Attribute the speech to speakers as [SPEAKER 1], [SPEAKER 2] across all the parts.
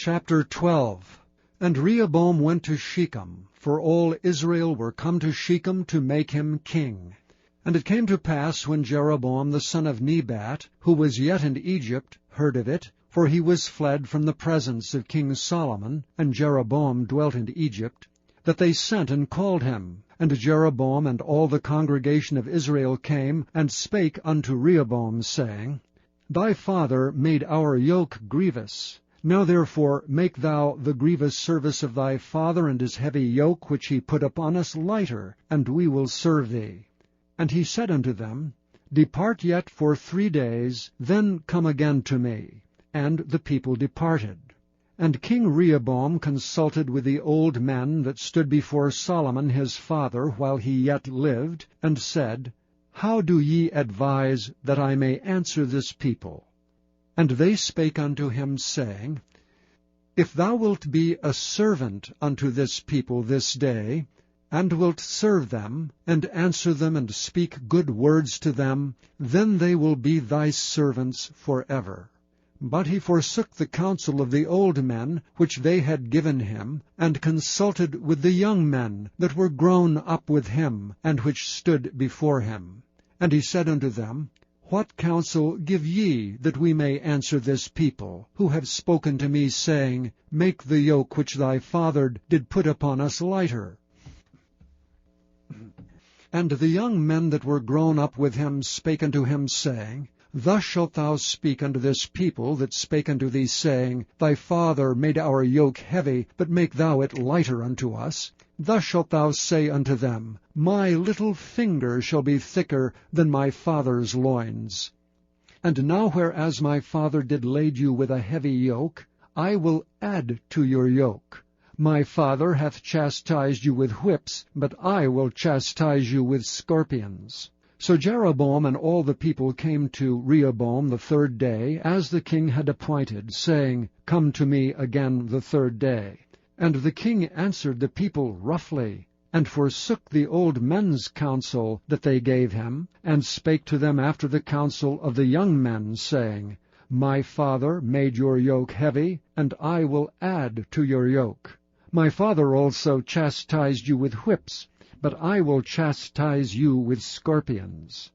[SPEAKER 1] Chapter 12. And Rehoboam went to Shechem, for all Israel were come to Shechem to make him king. And it came to pass, when Jeroboam the son of Nebat, who was yet in Egypt, heard of it, for he was fled from the presence of King Solomon, and Jeroboam dwelt in Egypt, that they sent and called him. And Jeroboam and all the congregation of Israel came, and spake unto Rehoboam, saying, Thy father made our yoke grievous. Now therefore make thou the grievous service of thy father and his heavy yoke which he put upon us lighter, and we will serve thee. And he said unto them, Depart yet for 3 days, then come again to me. And the people departed. And King Rehoboam consulted with the old men that stood before Solomon his father while he yet lived, and said, How do ye advise that I may answer this people? And they spake unto him, saying, If thou wilt be a servant unto this people this day, and wilt serve them, and answer them, and speak good words to them, then they will be thy servants forever. But he forsook the counsel of the old men, which they had given him, and consulted with the young men that were grown up with him, and which stood before him. And he said unto them, What counsel give ye, that we may answer this people, who have spoken to me, saying, Make the yoke which thy father did put upon us lighter? And the young men that were grown up with him spake unto him, saying, Thus shalt thou speak unto this people that spake unto thee, saying, Thy father made our yoke heavy, but make thou it lighter unto us. Thus shalt thou say unto them, My little finger shall be thicker than my father's loins. And now whereas my father did lade you with a heavy yoke, I will add to your yoke. My father hath chastised you with whips, but I will chastise you with scorpions. So Jeroboam and all the people came to Rehoboam the 3rd day, as the king had appointed, saying, Come to me again the 3rd day. And the king answered the people roughly, and forsook the old men's counsel that they gave him, and spake to them after the counsel of the young men, saying, My father made your yoke heavy, and I will add to your yoke. My father also chastised you with whips, but I will chastise you with scorpions.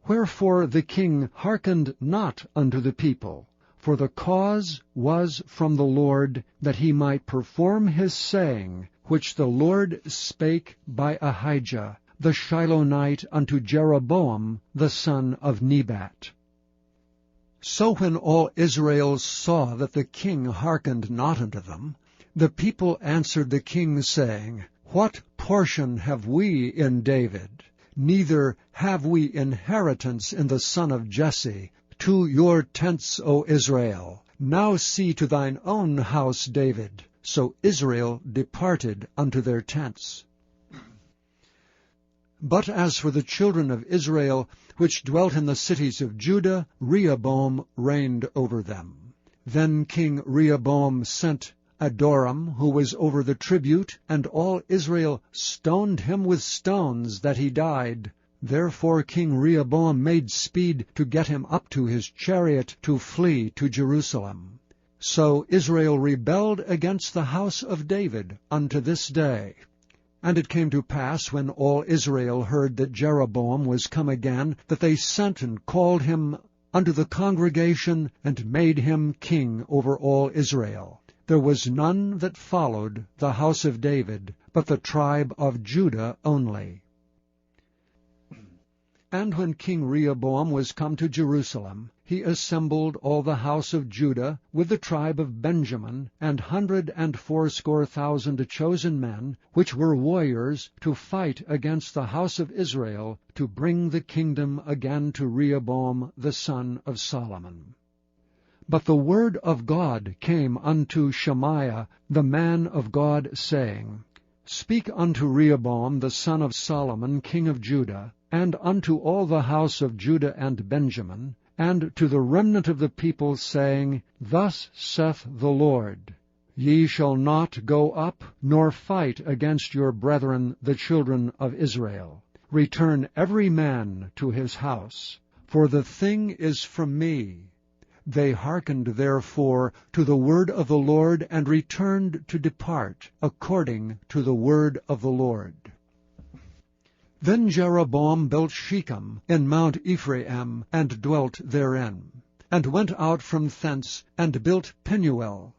[SPEAKER 1] Wherefore the king hearkened not unto the people, for the cause was from the Lord, that he might perform his saying, which the Lord spake by Ahijah the Shilonite unto Jeroboam the son of Nebat. So when all Israel saw that the king hearkened not unto them, the people answered the king, saying, What portion have we in David? Neither have we inheritance in the son of Jesse. To your tents, O Israel. Now see to thine own house, David. So Israel departed unto their tents. But as for the children of Israel, which dwelt in the cities of Judah, Rehoboam reigned over them. Then King Rehoboam sent Adoram, who was over the tribute, and all Israel stoned him with stones, that he died. Therefore King Rehoboam made speed to get him up to his chariot to flee to Jerusalem. So Israel rebelled against the house of David unto this day. And it came to pass, when all Israel heard that Jeroboam was come again, that they sent and called him unto the congregation, and made him king over all Israel. There was none that followed the house of David, but the tribe of Judah only. And when King Rehoboam was come to Jerusalem, he assembled all the house of Judah with the tribe of Benjamin, and 180,000 chosen men, which were warriors, to fight against the house of Israel, to bring the kingdom again to Rehoboam the son of Solomon. But the word of God came unto Shemaiah the man of God, saying, Speak unto Rehoboam the son of Solomon king of Judah, and unto all the house of Judah and Benjamin, and to the remnant of the people, saying, Thus saith the Lord, Ye shall not go up, nor fight against your brethren the children of Israel. Return every man to his house. For the thing is from me. They hearkened therefore to the word of the Lord, and returned to depart according to the word of the Lord. Then Jeroboam built Shechem in Mount Ephraim, and dwelt therein, and went out from thence, and built Penuel.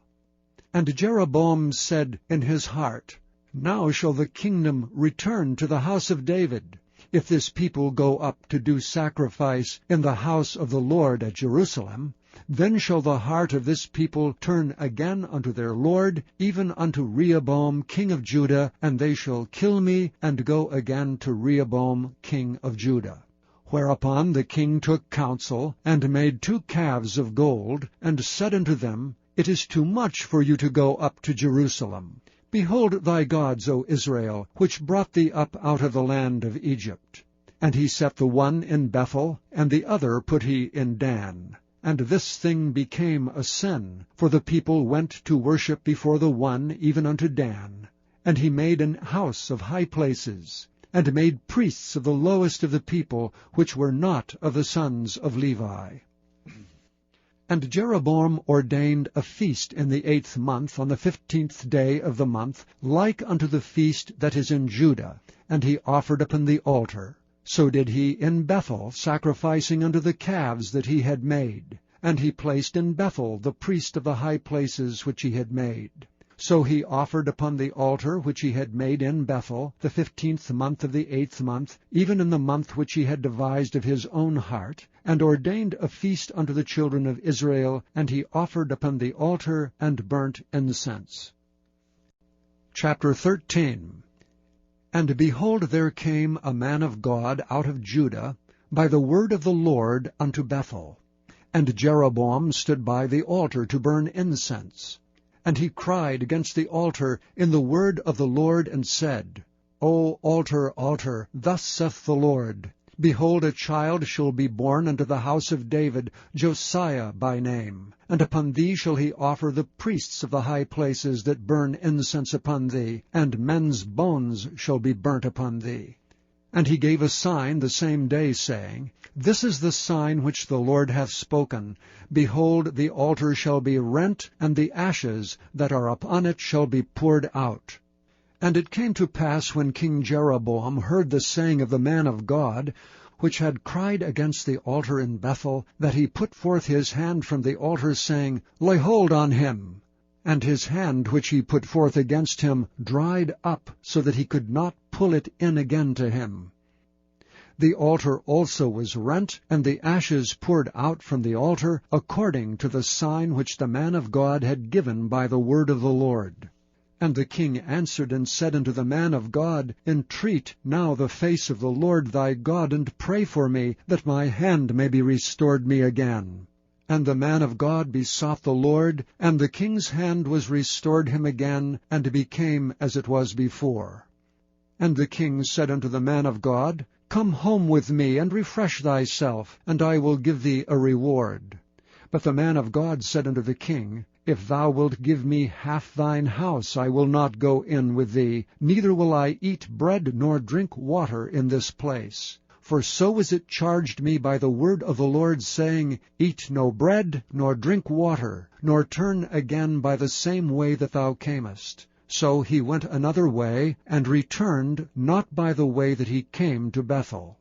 [SPEAKER 1] And Jeroboam said in his heart, Now shall the kingdom return to the house of David, if this people go up to do sacrifice in the house of the Lord at Jerusalem. Then shall the heart of this people turn again unto their Lord, even unto Rehoboam king of Judah, and they shall kill me, and go again to Rehoboam king of Judah. Whereupon the king took counsel, and made 2 calves of gold, and said unto them, It is too much for you to go up to Jerusalem. Behold thy gods, O Israel, which brought thee up out of the land of Egypt. And he set the one in Bethel, and the other put he in Dan. And this thing became a sin, for the people went to worship before the one even unto Dan. And he made an house of high places, and made priests of the lowest of the people, which were not of the sons of Levi. And Jeroboam ordained a feast in the 8th month, on the 15th day of the month, like unto the feast that is in Judah, and he offered upon the altar. So did he in Bethel, sacrificing unto the calves that he had made. And he placed in Bethel the priest of the high places which he had made. So he offered upon the altar which he had made in Bethel, the 15th month of the 8th month, even in the month which he had devised of his own heart, and ordained a feast unto the children of Israel, and he offered upon the altar, and burnt incense. Chapter 13. And behold, there came a man of God out of Judah, by the word of the Lord unto Bethel. And Jeroboam stood by the altar to burn incense. And he cried against the altar in the word of the Lord, and said, O altar, altar, thus saith the Lord, Behold, a child shall be born unto the house of David, Josiah by name. And upon thee shall he offer the priests of the high places that burn incense upon thee, and men's bones shall be burnt upon thee. And he gave a sign the same day, saying, This is the sign which the Lord hath spoken. Behold, the altar shall be rent, and the ashes that are upon it shall be poured out. And it came to pass, when King Jeroboam heard the saying of the man of God, which had cried against the altar in Bethel, that he put forth his hand from the altar, saying, Lay hold on him. And his hand which he put forth against him dried up, so that he could not pull it in again to him. The altar also was rent, and the ashes poured out from the altar, according to the sign which the man of God had given by the word of the Lord. And the king answered and said unto the man of God, Entreat now the face of the Lord thy God, and pray for me, that my hand may be restored me again. And the man of God besought the Lord, and the king's hand was restored him again, and became as it was before. And the king said unto the man of God, Come home with me, and refresh thyself, and I will give thee a reward. But the man of God said unto the king, If thou wilt give me half thine house, I will not go in with thee, neither will I eat bread nor drink water in this place. For so is it charged me by the word of the Lord, saying, Eat no bread, nor drink water, nor turn again by the same way that thou camest. So he went another way, and returned not by the way that he came to Bethel.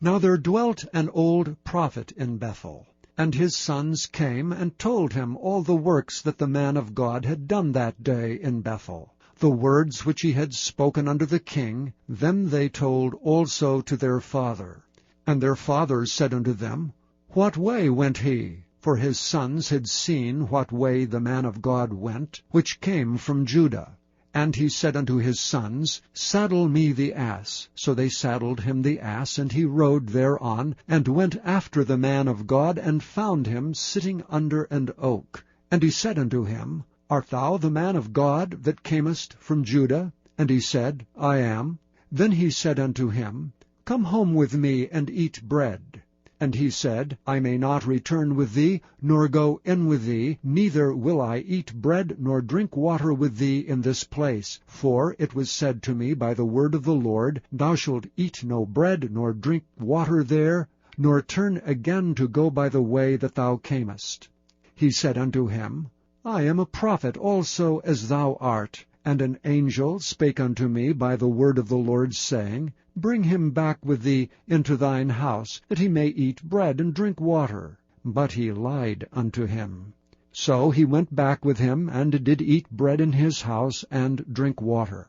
[SPEAKER 1] Now there dwelt an old prophet in Bethel, and his sons came and told him all the works that the man of God had done that day in Bethel. The words which he had spoken unto the king, them they told also to their father. And their father said unto them, What way went he? For his sons had seen what way the man of God went, which came from Judah. And he said unto his sons, Saddle me the ass. So they saddled him the ass, and he rode thereon, and went after the man of God, and found him sitting under an oak. And he said unto him, Art thou the man of God that camest from Judah? And he said, I am. Then he said unto him, Come home with me, and eat bread. And he said, I may not return with thee, nor go in with thee, neither will I eat bread nor drink water with thee in this place. For it was said to me by the word of the Lord, Thou shalt eat no bread nor drink water there, nor turn again to go by the way that thou camest. He said unto him, I am a prophet also as thou art. And an angel spake unto me by the word of the Lord, saying, Bring him back with thee into thine house, that he may eat bread and drink water. But he lied unto him. So he went back with him, and did eat bread in his house, and drink water.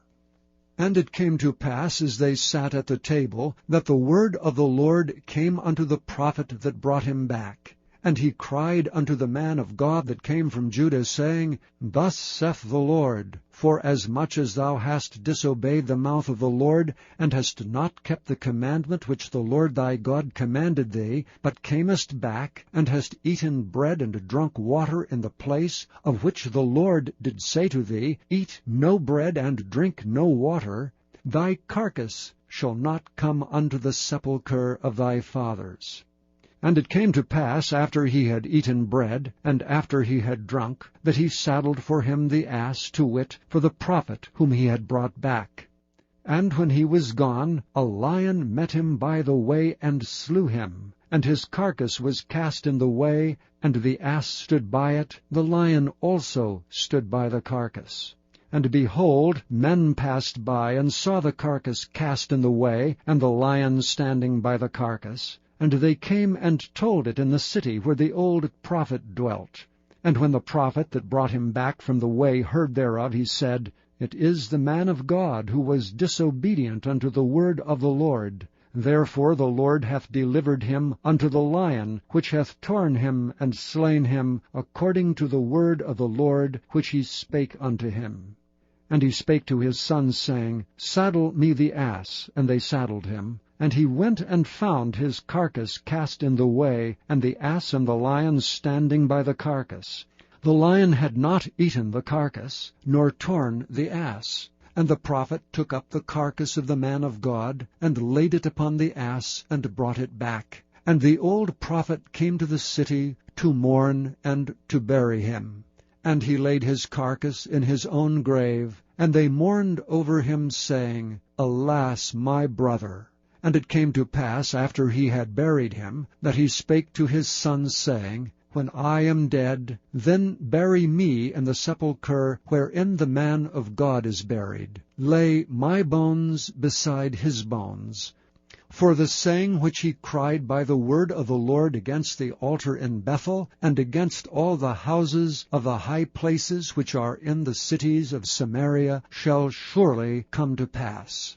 [SPEAKER 1] And it came to pass, as they sat at the table, that the word of the Lord came unto the prophet that brought him back. And he cried unto the man of God that came from Judah, saying, Thus saith the Lord, Forasmuch as thou hast disobeyed the mouth of the Lord, and hast not kept the commandment which the Lord thy God commanded thee, but camest back, and hast eaten bread and drunk water in the place, of which the Lord did say to thee, Eat no bread and drink no water, thy carcass shall not come unto the sepulchre of thy fathers. And it came to pass, after he had eaten bread, and after he had drunk, that he saddled for him the ass, to wit, for the prophet whom he had brought back. And when he was gone, a lion met him by the way, and slew him. And his carcass was cast in the way, and the ass stood by it, the lion also stood by the carcass. And behold, men passed by, and saw the carcass cast in the way, and the lion standing by the carcass. And they came and told it in the city where the old prophet dwelt. And when the prophet that brought him back from the way heard thereof, he said, It is the man of God, who was disobedient unto the word of the Lord. Therefore the Lord hath delivered him unto the lion, which hath torn him and slain him, according to the word of the Lord which he spake unto him. And he spake to his sons, saying, Saddle me the ass. And they saddled him. And he went and found his carcass cast in the way, and the ass and the lion standing by the carcass. The lion had not eaten the carcass, nor torn the ass. And the prophet took up the carcass of the man of God, and laid it upon the ass, and brought it back. And the old prophet came to the city to mourn and to bury him. And he laid his carcass in his own grave, and they mourned over him, saying, Alas, my brother! And it came to pass, after he had buried him, that he spake to his sons, saying, When I am dead, then bury me in the sepulchre wherein the man of God is buried. Lay my bones beside his bones. For the saying which he cried by the word of the Lord against the altar in Bethel, and against all the houses of the high places which are in the cities of Samaria, shall surely come to pass.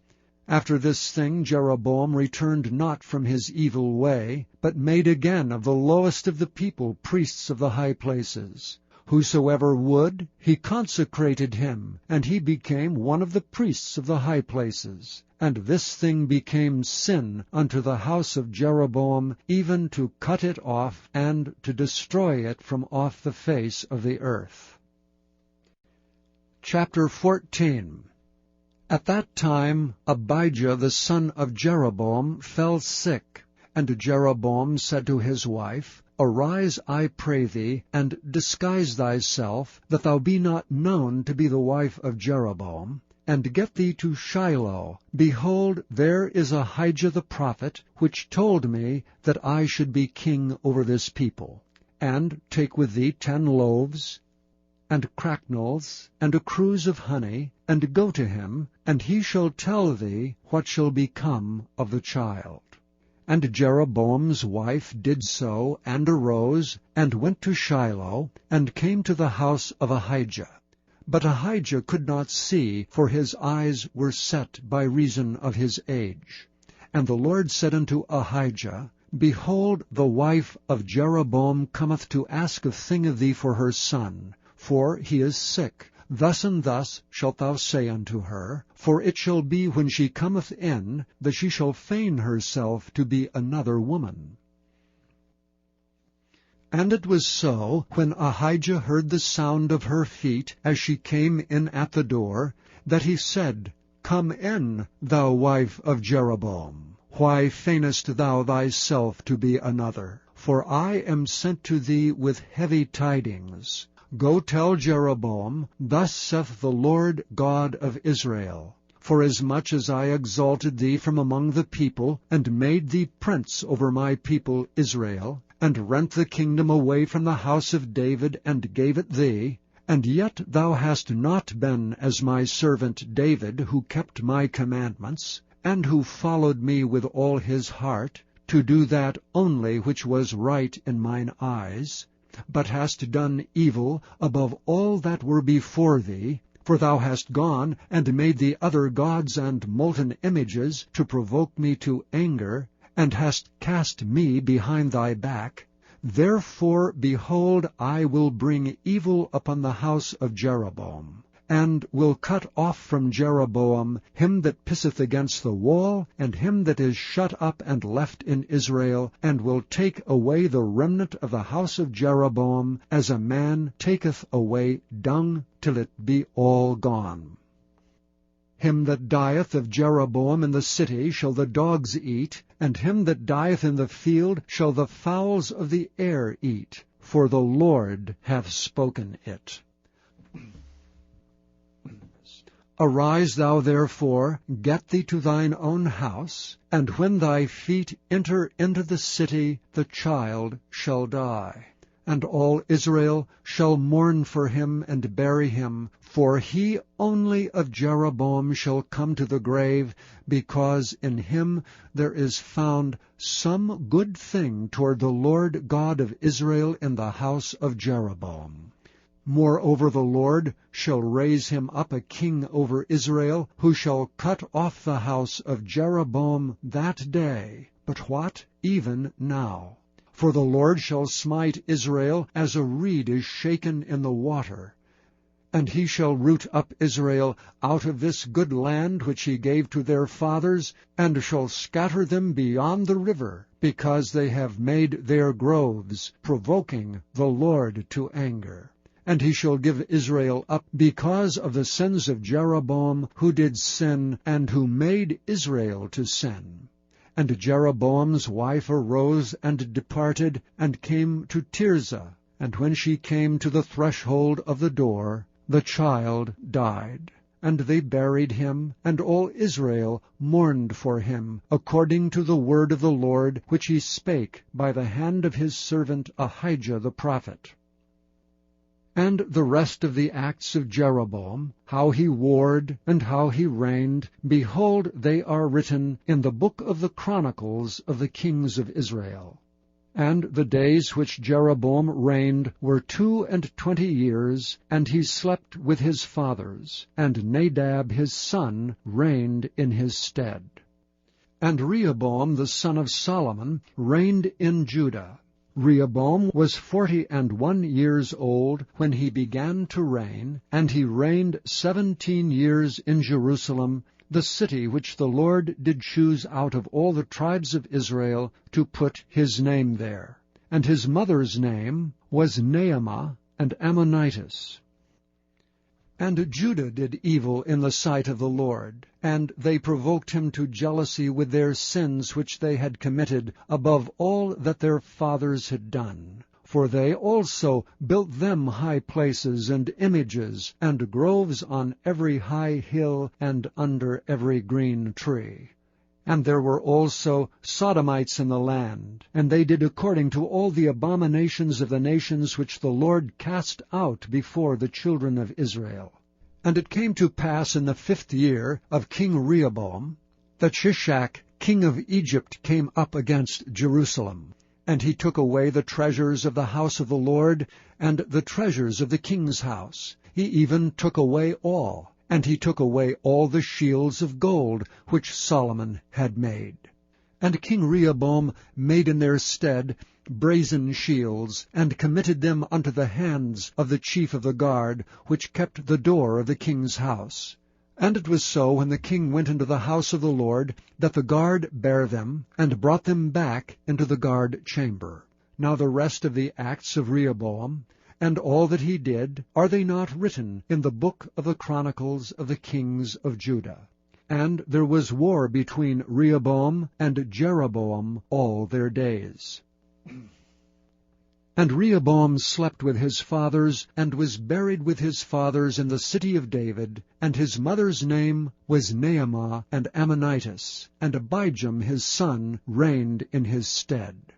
[SPEAKER 1] After this thing Jeroboam returned not from his evil way, but made again of the lowest of the people priests of the high places. Whosoever would, he consecrated him, and he became one of the priests of the high places. And this thing became sin unto the house of Jeroboam, even to cut it off, and to destroy it from off the face of the earth. Chapter 14. At that time Abijah the son of Jeroboam fell sick. And Jeroboam said to his wife, Arise, I pray thee, and disguise thyself, that thou be not known to be the wife of Jeroboam, and get thee to Shiloh. Behold, there is Ahijah the prophet, which told me that I should be king over this people. And take with thee 10 loaves, and cracknels, and a cruse of honey, and go to him, and he shall tell thee what shall become of the child. And Jeroboam's wife did so, and arose, and went to Shiloh, and came to the house of Ahijah. But Ahijah could not see, for his eyes were set by reason of his age. And the Lord said unto Ahijah, Behold, the wife of Jeroboam cometh to ask a thing of thee for her son, for he is sick. Thus and thus shalt thou say unto her, for it shall be when she cometh in, that she shall feign herself to be another woman. And it was so, when Ahijah heard the sound of her feet, as she came in at the door, that he said, Come in, thou wife of Jeroboam. Why feignest thou thyself to be another? For I am sent to thee with heavy tidings. Go tell Jeroboam, Thus saith the Lord God of Israel, forasmuch as I exalted thee from among the people, and made thee prince over my people Israel, and rent the kingdom away from the house of David, and gave it thee, and yet thou hast not been as my servant David, who kept my commandments, and who followed me with all his heart, to do that only which was right in mine eyes, but hast done evil above all that were before thee, for thou hast gone and made thee other gods and molten images to provoke me to anger, and hast cast me behind thy back. Therefore, behold, I will bring evil upon the house of Jeroboam, and will cut off from Jeroboam him that pisseth against the wall, and him that is shut up and left in Israel, and will take away the remnant of the house of Jeroboam, as a man taketh away dung, till it be all gone. Him that dieth of Jeroboam in the city shall the dogs eat, and him that dieth in the field shall the fowls of the air eat, for the Lord hath spoken it. Arise thou therefore, get thee to thine own house, and when thy feet enter into the city, the child shall die. And all Israel shall mourn for him and bury him, for he only of Jeroboam shall come to the grave, because in him there is found some good thing toward the Lord God of Israel in the house of Jeroboam. Moreover, the Lord shall raise him up a king over Israel, who shall cut off the house of Jeroboam that day. But what? Even now. For the Lord shall smite Israel as a reed is shaken in the water. And he shall root up Israel out of this good land which he gave to their fathers, and shall scatter them beyond the river, because they have made their groves, provoking the Lord to anger. And he shall give Israel up because of the sins of Jeroboam, who did sin, and who made Israel to sin. And Jeroboam's wife arose and departed, and came to Tirzah. And when she came to the threshold of the door, the child died. And they buried him, and all Israel mourned for him, according to the word of the Lord, which he spake by the hand of his servant Ahijah the prophet. And the rest of the acts of Jeroboam, how he warred, and how he reigned, behold, they are written in the book of the Chronicles of the kings of Israel. And the days which Jeroboam reigned were 22 years, and he slept with his fathers, and Nadab his son reigned in his stead. And Rehoboam the son of Solomon reigned in Judah. Rehoboam was 41 years old when he began to reign, and he reigned 17 years in Jerusalem, the city which the Lord did choose out of all the tribes of Israel to put his name there. And his mother's name was Naamah, and Ammonitis. And Judah did evil in the sight of the Lord, and they provoked him to jealousy with their sins which they had committed above all that their fathers had done. For they also built them high places and images, and groves on every high hill and under every green tree. And there were also Sodomites in the land, and they did according to all the abominations of the nations which the Lord cast out before the children of Israel. And it came to pass in the 5th year of King Rehoboam, that Shishak king of Egypt came up against Jerusalem. And he took away the treasures of the house of the Lord, and the treasures of the king's house. He even took away all. And he took away all the shields of gold which Solomon had made. And King Rehoboam made in their stead brazen shields, and committed them unto the hands of the chief of the guard, which kept the door of the king's house. And it was so, when the king went into the house of the Lord, that the guard bare them, and brought them back into the guard chamber. Now the rest of the acts of Rehoboam, and all that he did, are they not written in the book of the Chronicles of the kings of Judah? And there was war between Rehoboam and Jeroboam all their days. And Rehoboam slept with his fathers, and was buried with his fathers in the city of David. And his mother's name was Naamah, and Ammonitis. And Abijam his son reigned in his stead.